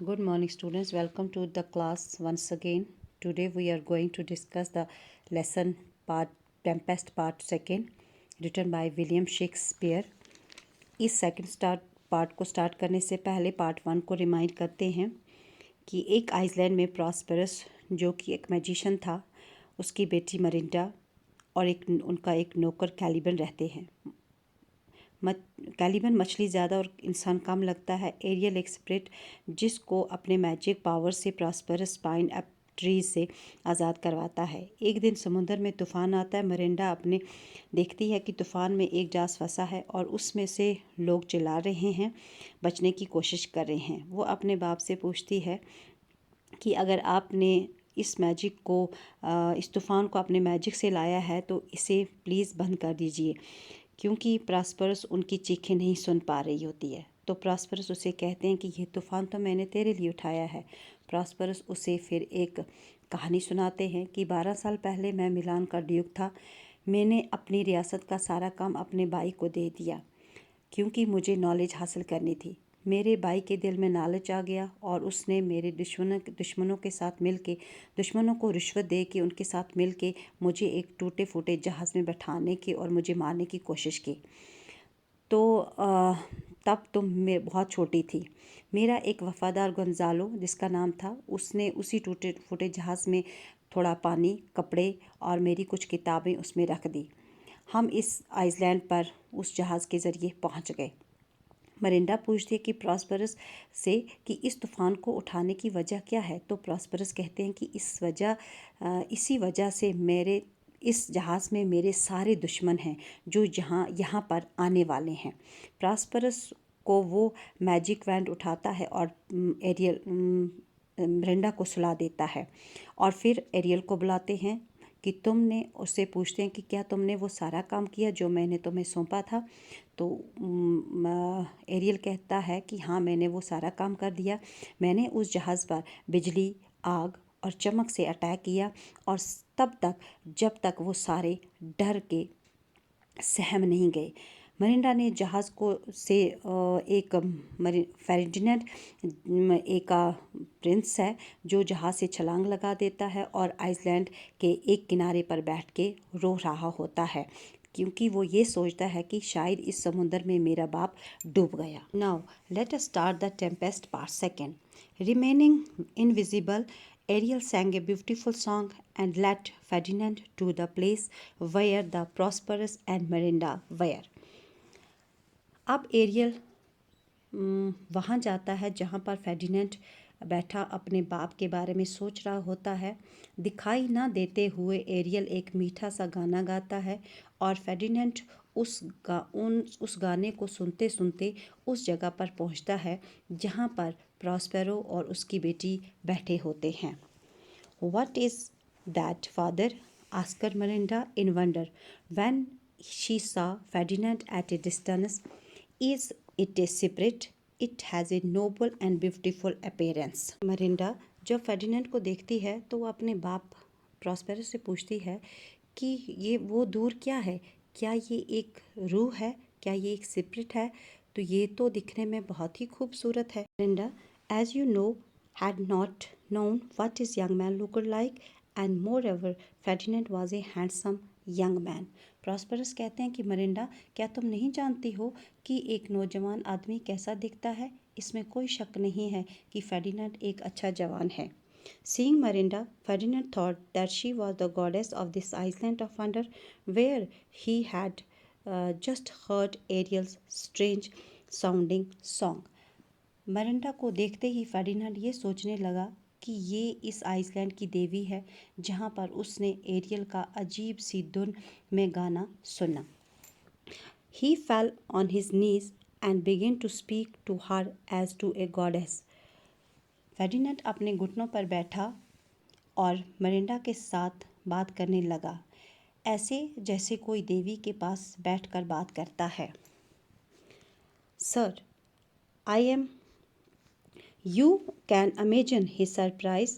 Good morning, students. Welcome to the class once again. Today we are going to discuss the lesson part Tempest part second, written by William Shakespeare. इस second part को start करने से पहले part one को remind करते हैं कि एक आइसलैंड में प्रॉस्पेरस जो कि एक मैजिशियन था, उसकी बेटी मरिंडा और उनका एक नौकर कैलिबन रहते हैं। कैलिबन मछली ज़्यादा और इंसान कम लगता है। एरियल एक स्पिरिट जिसको अपने मैजिक पावर से प्रॉस्पेरस पाइन अप ट्री से आज़ाद करवाता है। एक दिन समुद्र में तूफ़ान आता है। मरिंडा अपने देखती है कि तूफ़ान में एक जहाज़ फंसा है और उसमें से लोग चिल्ला रहे हैं, बचने की कोशिश कर रहे हैं। वो अपने बाप से पूछती है कि अगर आपने इस मैजिक को इस तूफ़ान को अपने मैजिक से लाया है तो इसे प्लीज़ बंद कर दीजिए, क्योंकि प्रॉस्पेरस उनकी चीखें नहीं सुन पा रही होती है। तो प्रॉस्पेरस उसे कहते हैं कि ये तूफ़ान तो मैंने तेरे लिए उठाया है। प्रॉस्पेरस उसे फिर एक कहानी सुनाते हैं कि 12 साल पहले मैं मिलान का ड्यूक था। मैंने अपनी रियासत का सारा काम अपने भाई को दे दिया क्योंकि मुझे नॉलेज हासिल करनी थी। मेरे भाई के दिल में लालच आ गया और उसने मेरे दुश्मनों के साथ मिलके दुश्मनों को रिश्वत दे के उनके साथ मिलके मुझे एक टूटे फूटे जहाज़ में बैठाने की और मुझे मारने की कोशिश की। तो तब तो मैं बहुत छोटी थी। मेरा एक वफ़ादार गोंज़ालो जिसका नाम था, उसने उसी टूटे फूटे जहाज़ में थोड़ा पानी, कपड़े और मेरी कुछ किताबें उसमें रख दी। हम इस आइसलैंड पर उस जहाज़ के ज़रिए पहुंच गए। मरिंडा पूछती है कि प्रॉस्पेरस से कि इस तूफ़ान को उठाने की वजह क्या है। तो प्रॉस्पेरस कहते हैं कि इसी वजह से मेरे इस जहाज़ में मेरे सारे दुश्मन हैं जो यहाँ पर आने वाले हैं। प्रॉस्पेरस को वो मैजिक वैंड उठाता है और एरियल मरिंडा को सुला देता है और फिर एरियल को बुलाते हैं कि तुमने उससे पूछते हैं कि क्या तुमने वो सारा काम किया जो मैंने तुम्हें सौंपा था। तो एरियल कहता है कि हाँ, मैंने वो सारा काम कर दिया। मैंने उस जहाज़ पर बिजली, आग और चमक से अटैक किया और तब तक जब तक वो सारे डर के सहम नहीं गए। मरिंडा ने जहाज़ को से एक फेर्डिनेंड एक प्रिंस है जो जहाज़ से छलांग लगा देता है और आइसलैंड के एक किनारे पर बैठ के रो रहा होता है, क्योंकि वो ये सोचता है कि शायद इस समुद्र में मेरा बाप डूब गया। Now let us start the Tempest part second. Remaining invisible, Ariel sang a beautiful song and led Ferdinand to the place where the Prosperous and Miranda were. अब एरियल वहाँ जाता है जहाँ पर फेर्डिनेंड बैठा अपने बाप के बारे में सोच रहा होता है। दिखाई ना देते हुए एरियल एक मीठा सा गाना गाता है और फेर्डिनेंड उस गाने को सुनते सुनते उस जगह पर पहुँचता है जहाँ पर प्रॉस्पेरो और उसकी बेटी बैठे होते हैं। What is that, father? asked Miranda in wonder when she saw Ferdinand at a distance. Is it a spirit? It has a noble and beautiful appearance. Miranda जब फेर्डिनेंड को देखती है तो वो अपने बाप प्रॉस्पेरस से पूछती है कि ये वो दूर क्या है, क्या ये एक रूह है, क्या ये एक स्पिरिट है? तो ये तो दिखने में बहुत ही खूबसूरत है। Mirinda, as you know, had not known what his young man looked like, and moreover Ferdinand was a handsome young man. Prosperous कहते हैं कि मरिंडा, क्या तुम नहीं जानती हो कि एक नौजवान आदमी कैसा दिखता है? इसमें कोई शक नहीं है कि फेर्डिनेंड एक अच्छा जवान है। Seeing Marinda, Ferdinand thought that she was the goddess of this island of wonder, where he had just heard Ariel's strange sounding song. Mirinda को देखते ही फेर्डिनेंड ये सोचने लगा कि ये इस आइसलैंड की देवी है जहाँ पर उसने एरियल का अजीब सी धुन में गाना सुना। He fell on his knees and began to speak to her as to a goddess. फेर्डिनेंड अपने घुटनों पर बैठा और मरिंडा के साथ बात करने लगा, ऐसे जैसे कोई देवी के पास बैठकर बात करता है। Sir, I M You can imagine his surprise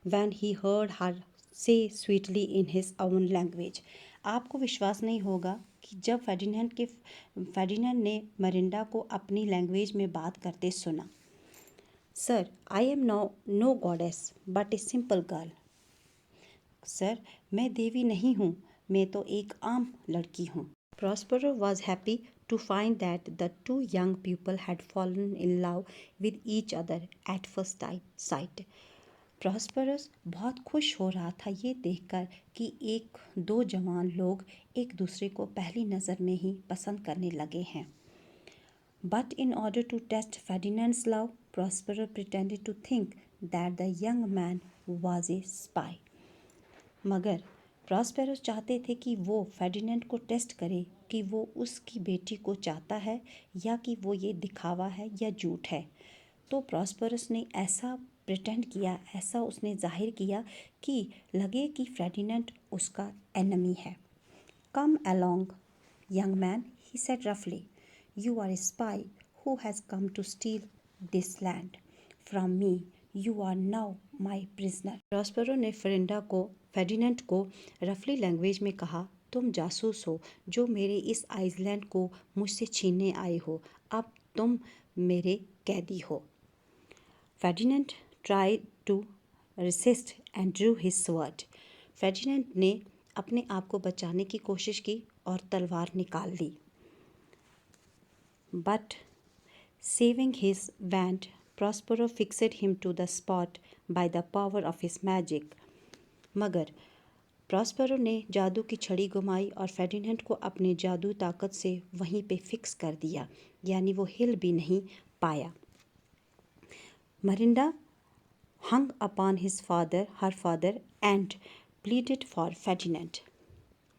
when he heard her say sweetly in his own language. आपको विश्वास नहीं होगा कि जब फेर्डिनेंड ने मरिंडा को अपनी लैंग्वेज में बात करते सुना। Sir, I am no goddess but a simple girl. Sir, मैं देवी नहीं हूँ, मैं तो एक आम लड़की हूँ। Prospero was happy to find that the two young people had fallen in love with each other at first sight. Prosperous बहुत खुश हो रहा था ये देखकर कि दो जवान लोग एक दूसरे को पहली नज़र में ही पसंद करने लगे हैं। But in order to test Ferdinand's love, Prospero pretended to think that the young man was a spy. मगर प्रॉस्पेरस चाहते थे कि वो फेर्डिनेंड को टेस्ट करे कि वो उसकी बेटी को चाहता है या कि वो ये दिखावा है या झूठ है। तो प्रॉस्पेरस ने ऐसा प्रिटेंड किया, ऐसा उसने जाहिर किया कि लगे कि फेर्डिनेंड उसका एनिमी है। Come along young man, he said रफली, you are a spy who has come to steal this land from me, you are now my prisoner. Prospero ने फेर्डिनेंड को रफली लैंग्वेज में कहा, तुम जासूस हो जो मेरे इस आइसलैंड को मुझसे छीनने आए हो, अब तुम मेरे कैदी हो। Ferdinand tried to resist and drew his sword. Ferdinand ने अपने आप को बचाने की कोशिश की और तलवार निकाल ली। But saving his wand, Prospero fixed him to the spot by the power of his magic. मगर प्रॉस्पेरो ने जादू की छड़ी घुमाई और फेर्डिनेंड को अपने जादू ताकत से वहीं पे फिक्स कर दिया, यानी वो हिल भी नहीं पाया। Mirinda hung upon her father and pleaded for Ferdinand.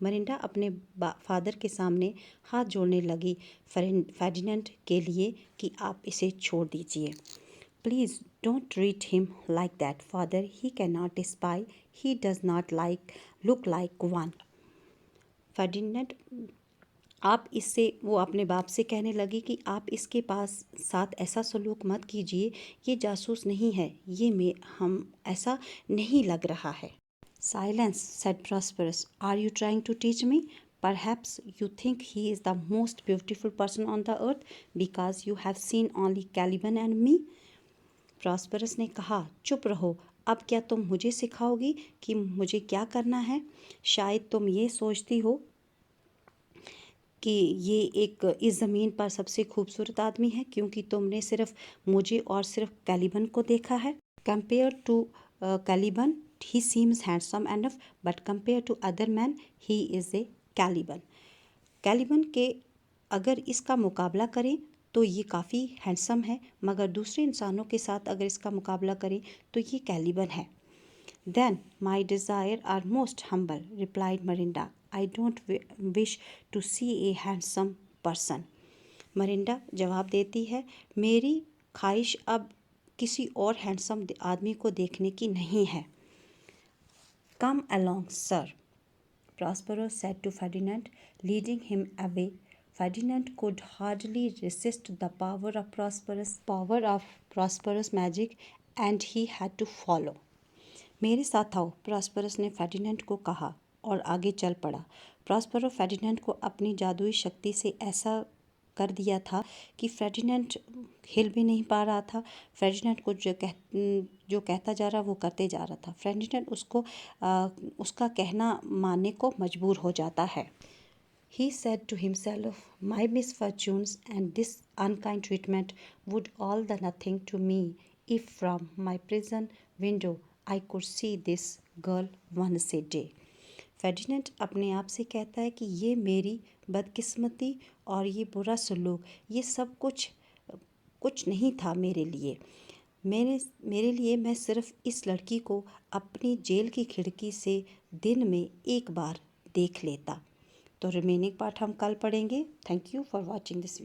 Mirinda अपने फादर के सामने हाथ जोड़ने लगी फेर्डिनेंड के लिए कि आप इसे छोड़ दीजिए। Please don't treat him like that, father. He cannot spy. He does not look like one. Ferdinand वो अपने बाप से कहने लगी कि आप इसके साथ ऐसा सलूक मत कीजिए, ये जासूस नहीं है, हम ऐसा नहीं लग रहा है। Silence, said Prosperous. Are you trying to teach me? Perhaps you think he is the most beautiful person on the earth because you have seen only Caliban and me? Prosperous ने कहा, चुप रहो, अब क्या तुम मुझे सिखाओगी कि मुझे क्या करना है? शायद तुम ये सोचती हो कि ये इस ज़मीन पर सबसे खूबसूरत आदमी है क्योंकि तुमने सिर्फ मुझे और सिर्फ कैलिबन को देखा है। Compare to Caliban he seems handsome enough, but compare to other man he is a Caliban. Caliban के अगर इसका मुकाबला करें तो ये काफ़ी हैंडसम है, मगर दूसरे इंसानों के साथ अगर इसका मुकाबला करें तो ये कैलिबन है। Then my desire are most humble, replied Marinda. I don't wish to see a handsome person. Mirinda जवाब देती है, मेरी ख्वाहिश अब किसी और हैंडसम आदमी को देखने की नहीं है। Come along, sir, Prospero said to Ferdinand, leading him away. Ferdinand could hardly resist the power of Prosperous magic, and he had to follow. मेरे साथ आओ, प्रॉस्पेरस ने फेर्डिनेंड को कहा और आगे चल पड़ा। प्रॉस्पेरो फेर्डिनेंड को अपनी जादुई शक्ति से ऐसा कर दिया था कि फेर्डिनेंड हिल भी नहीं पा रहा था। फेर्डिनेंड को जो कहता जा रहा वो करते जा रहा था। फेर्डिनेंड उसका कहना मानने को मजबूर हो जाता है। He said to himself, my misfortunes and this unkind treatment would all the nothing to me if from my prison window I could see this girl once a day. फेर्डिनेंड अपने आप से कहता है कि ये मेरी बदकिस्मती और ये बुरा सलूक, ये सब कुछ नहीं था मेरे लिए। मेरे लिए मैं सिर्फ इस लड़की को अपनी जेल की खिड़की से दिन में एक बार देख लेता। तो रिमेनिंग पार्ट हम कल पढ़ेंगे। Thank you for watching this video.